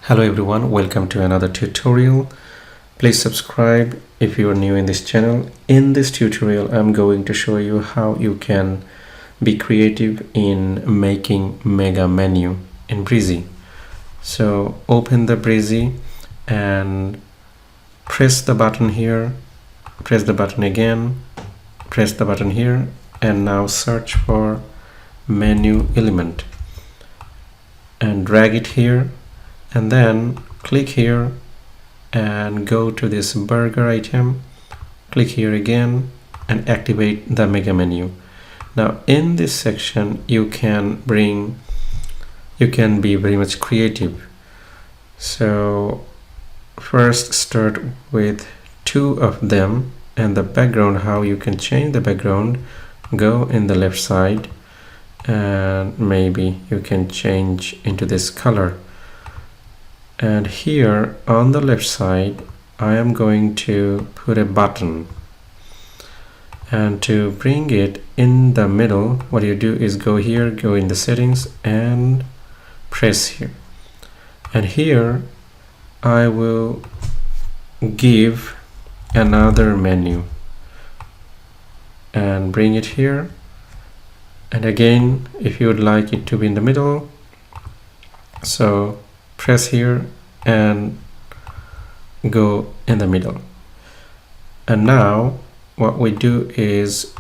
Hello everyone, welcome to another tutorial. Please subscribe if you are new in this channel. In this tutorial I'm going to show you how you can be creative in making mega menu in Brizy. So open the Brizy and press the button here, press the button again, press the button here, and now search for menu element and drag it here, and then click here and go to this burger item, click here again and activate the mega menu. Now in this section you can be very much creative. So first start with two of them, and the background, how you can change the background, go in the left side and maybe you can change into this color. And here on the left side I am going to put a button, and to bring it in the middle what you do is go here, go in the settings and press here, and here I will give another menu and bring it here, and again if you would like it to be in the middle, so press here and go in the middle. And now what we do is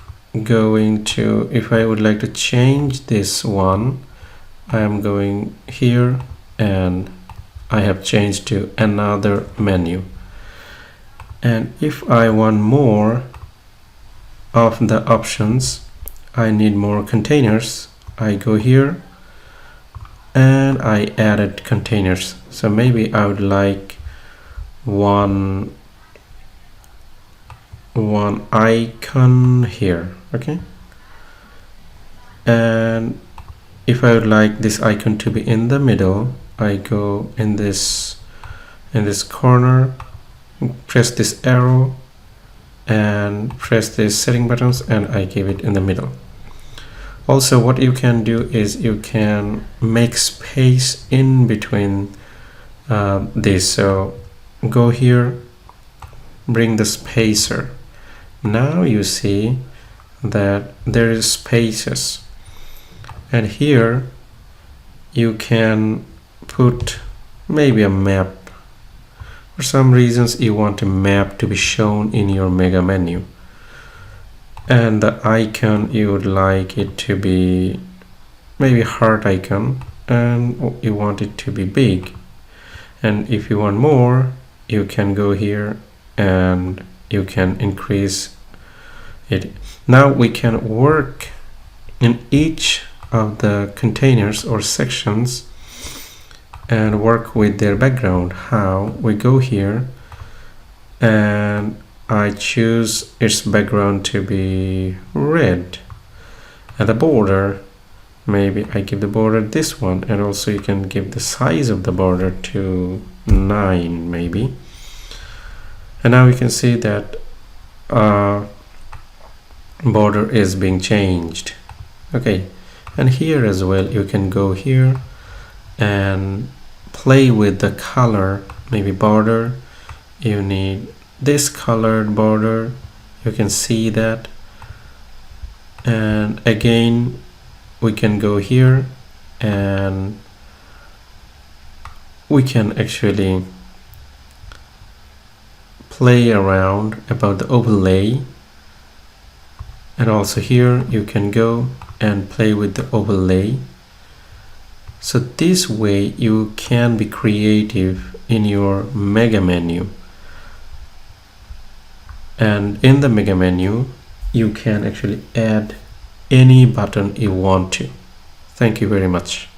going to, if I would like to change this one, I am going here and I have changed to another menu. And if I want more of the options, I need more containers, I go here and I added containers. So maybe I would like one icon here, okay? And if I would like this icon to be in the middle, I go in this corner, press this arrow and press these setting buttons and I give it in the middle. Also what you can do is you can make space in between this. So go here, bring the spacer. Now you see that there is spaces, and here you can put maybe a map. For some reasons you want a map to be shown in your mega menu, and the icon you would like it to be maybe heart icon, and you want it to be big. And if you want more, you can go here and you can increase it. Now we can work in each of the containers or sections and work with their background. How? We go here and I choose its background to be red, and the border, maybe I give the border this one, and also you can give the size of the border to 9 maybe. And now you can see that border is being changed. Okay, and here as well you can go here and play with the color. Maybe border, you need this colored border, you can see that. And again we can go here and we can actually play around about the overlay, and also here you can go and play with the overlay. So this way you can be creative in your mega menu, and in the mega menu you can actually add any button you want to. Thank you very much.